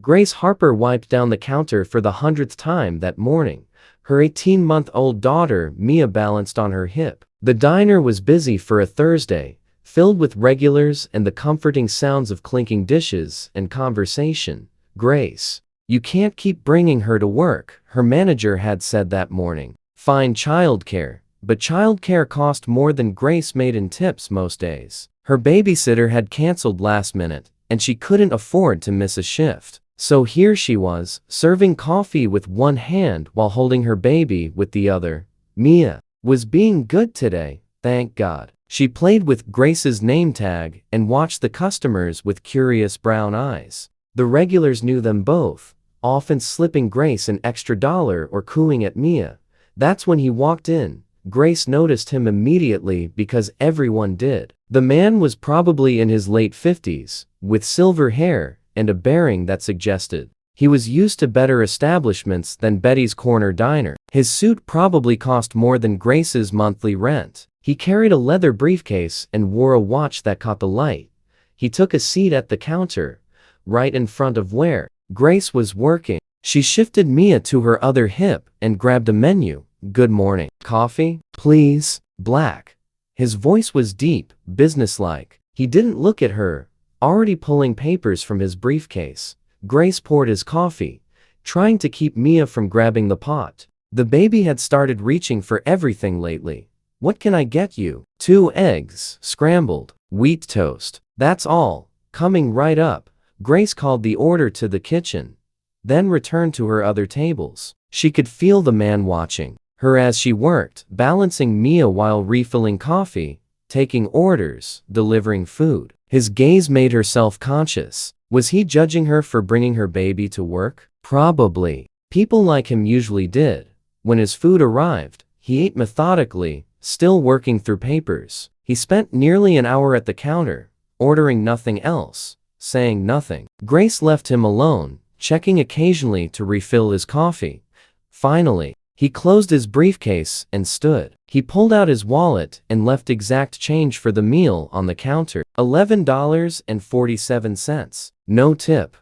Grace Harper wiped down the counter for the 100th time that morning. Her 18-month-old daughter, Mia, balanced on her hip. The diner was busy for a Thursday, filled with regulars and the comforting sounds of clinking dishes and conversation. "Grace, you can't keep bringing her to work," her manager had said that morning. "Find childcare." But childcare cost more than Grace made in tips most days. Her babysitter had canceled last minute, and she couldn't afford to miss a shift. So here she was, serving coffee with one hand while holding her baby with the other. Mia was being good today, thank God. She played with Grace's name tag and watched the customers with curious brown eyes. The regulars knew them both, often slipping Grace an extra dollar or cooing at Mia. That's when he walked in. Grace noticed him immediately because everyone did. The man was probably in his late 50s, with silver hair and a bearing that suggested he was used to better establishments than Betty's Corner Diner. His suit probably cost more than Grace's monthly rent. He carried a leather briefcase and wore a watch that caught the light. He took a seat at the counter, right in front of where Grace was working. She shifted Mia to her other hip and grabbed a menu. "Good morning. Coffee, please?" Black. His voice was deep, businesslike. He didn't look at her, already pulling papers from his briefcase. Grace poured his coffee, trying to keep Mia from grabbing the pot. The baby had started reaching for everything lately. "What can I get you?" "2 eggs, scrambled, wheat toast." "That's all. Coming right up." Grace called the order to the kitchen, then returned to her other tables. She could feel the man watching her as she worked, balancing Mia while refilling coffee, taking orders, delivering food. His gaze made her self-conscious. Was he judging her for bringing her baby to work? Probably. People like him usually did. When his food arrived, he ate methodically, still working through papers. He spent nearly an hour at the counter, ordering nothing else, saying nothing. Grace left him alone, checking occasionally to refill his coffee. Finally, he closed his briefcase and stood. He pulled out his wallet and left exact change for the meal on the counter. $11.47. No tip.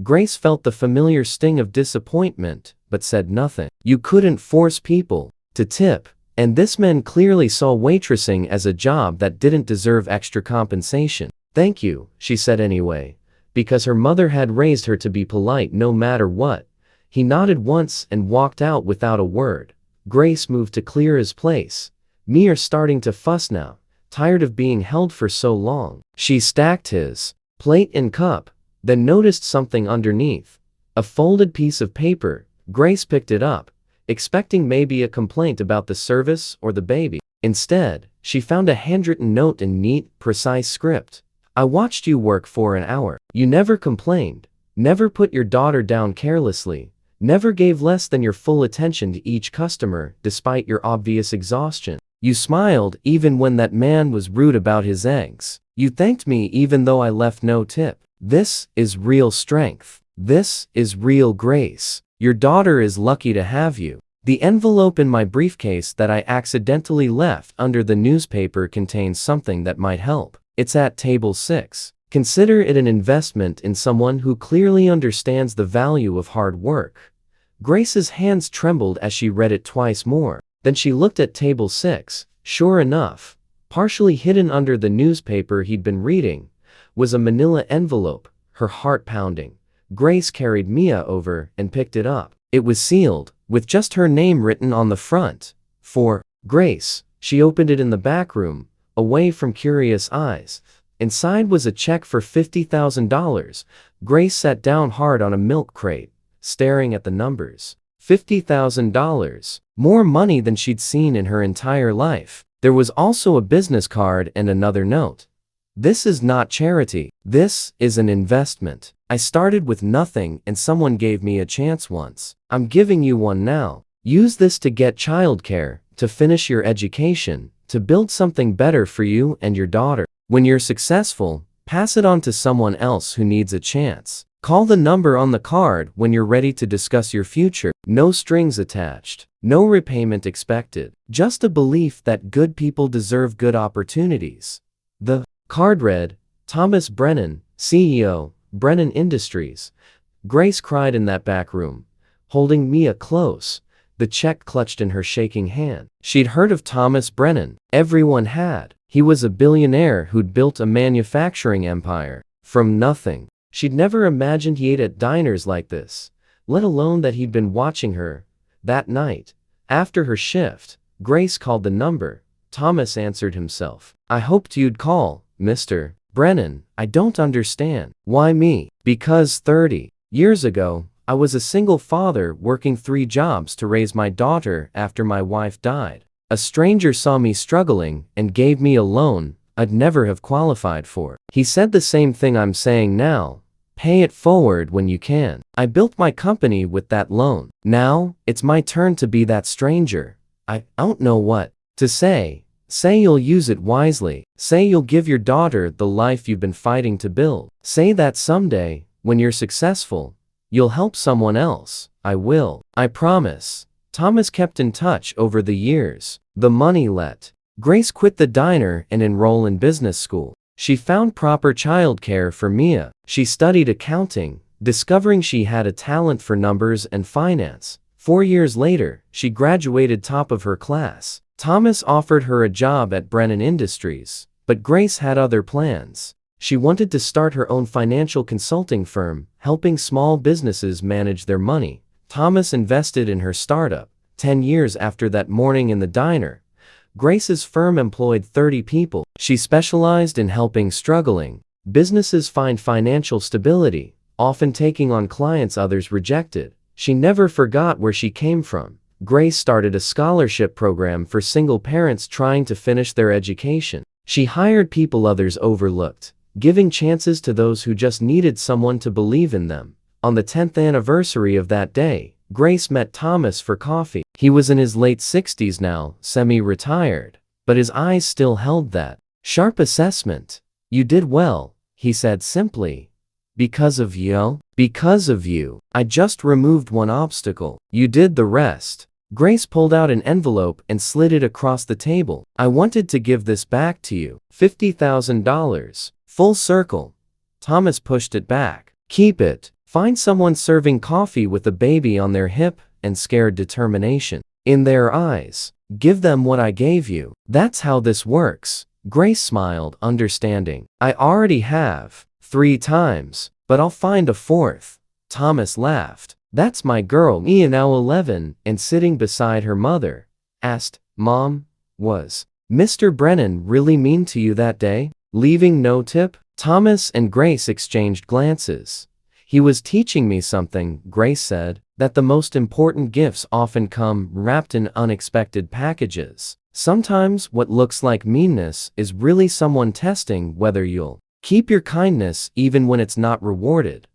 Grace felt the familiar sting of disappointment, but said nothing. You couldn't force people to tip, and this man clearly saw waitressing as a job that didn't deserve extra compensation. "Thank you," she said anyway, because her mother had raised her to be polite no matter what. He nodded once and walked out without a word. Grace moved to clear his place. Mia starting to fuss now, tired of being held for so long. She stacked his plate and cup, then noticed something underneath. A folded piece of paper. Grace picked it up, expecting maybe a complaint about the service or the baby. Instead, she found a handwritten note in neat, precise script. "I watched you work for an hour. You never complained, never put your daughter down carelessly, never gave less than your full attention to each customer despite your obvious exhaustion. You smiled even when that man was rude about his eggs. You thanked me even though I left no tip. This is real strength. This is real grace. Your daughter is lucky to have you." The envelope in my briefcase that I accidentally left under the newspaper contains something that might help. It's at table 6. Consider it an investment in someone who clearly understands the value of hard work. Grace's hands trembled as she read it twice more. Then she looked at table 6. Sure enough, partially hidden under the newspaper he'd been reading, was a manila envelope. Her heart pounding, Grace carried Mia over and picked it up. It was sealed, with just her name written on the front. For Grace. She opened it in the back room, away from curious eyes. Inside was a check for $50,000. Grace sat down hard on a milk crate, staring at the numbers. $50,000. More money than she'd seen in her entire life. There was also a business card and another note. This is not charity. This is an investment. I started with nothing and someone gave me a chance once. I'm giving you one now. Use this to get childcare, to finish your education, to build something better for you and your daughter. When you're successful, pass it on to someone else who needs a chance. Call the number on the card when you're ready to discuss your future. No strings attached. No repayment expected. Just a belief that good people deserve good opportunities. The card read, Thomas Brennan, CEO, Brennan Industries. Grace cried in that back room, holding Mia close, the check clutched in her shaking hand. She'd heard of Thomas Brennan. Everyone had. He was a billionaire who'd built a manufacturing empire from nothing. She'd never imagined he ate at diners like this, let alone that he'd been watching her. That night, after her shift, Grace called the number. Thomas answered himself. "I hoped you'd call, Mr. Brennan. I don't understand." "Why me?" "Because 30 years ago, I was a single father working 3 jobs to raise my daughter after my wife died. A stranger saw me struggling and gave me a loan I'd never have qualified for. He said the same thing I'm saying now. Pay it forward when you can. I built my company with that loan. Now, it's my turn to be that stranger. I don't know what to say. Say you'll use it wisely. Say you'll give your daughter the life you've been fighting to build. Say that someday, when you're successful, you'll help someone else. I will. I promise." Thomas kept in touch over the years. The money let Grace quit the diner and enroll in business school. She found proper childcare for Mia. She studied accounting, discovering she had a talent for numbers and finance. 4 years later, she graduated top of her class. Thomas offered her a job at Brennan Industries, but Grace had other plans. She wanted to start her own financial consulting firm, helping small businesses manage their money. Thomas invested in her startup. 10 years after that morning in the diner, Grace's firm employed 30 people. She specialized in helping struggling businesses find financial stability, often taking on clients others rejected. She never forgot where she came from. Grace started a scholarship program for single parents trying to finish their education. She hired people others overlooked, giving chances to those who just needed someone to believe in them. On the 10th anniversary of that day, Grace met Thomas for coffee. He was in his late 60s now, semi-retired, but his eyes still held that sharp assessment. "You did well," he said simply. "Because of you? Because of you. I just removed one obstacle. You did the rest." Grace pulled out an envelope and slid it across the table. "I wanted to give this back to you. $50,000. Full circle." Thomas pushed it back. "Keep it. Find someone serving coffee with a baby on their hip and scared determination in their eyes. Give them what I gave you. That's how this works." Grace smiled, understanding. "I already have 3 times, but I'll find a 4th. Thomas laughed. "That's my girl." Mia, now 11 and sitting beside her mother, asked, "Mom, was Mr. Brennan really mean to you that day? Leaving no tip?" Thomas and Grace exchanged glances. "He was teaching me something," Grace said, "that the most important gifts often come wrapped in unexpected packages. Sometimes what looks like meanness is really someone testing whether you'll keep your kindness even when it's not rewarded."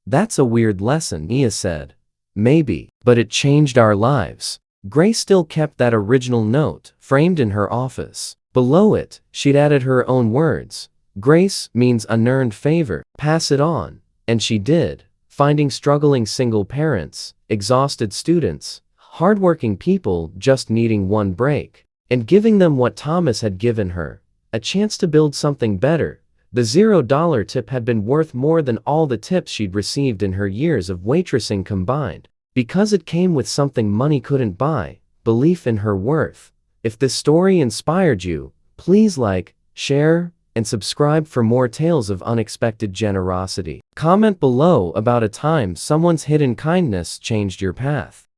"That's a weird lesson," Mia said. "Maybe, but it changed our lives." Grace still kept that original note framed in her office. Below it, she'd added her own words. "Grace means unearned favor. Pass it on." And she did, finding struggling single parents, exhausted students, hardworking people just needing one break, and giving them what Thomas had given her, a chance to build something better. The $0 tip had been worth more than all the tips she'd received in her years of waitressing combined, because it came with something money couldn't buy: belief in her worth. If this story inspired you, please like, share, and subscribe for more tales of unexpected generosity. Comment below about a time someone's hidden kindness changed your path.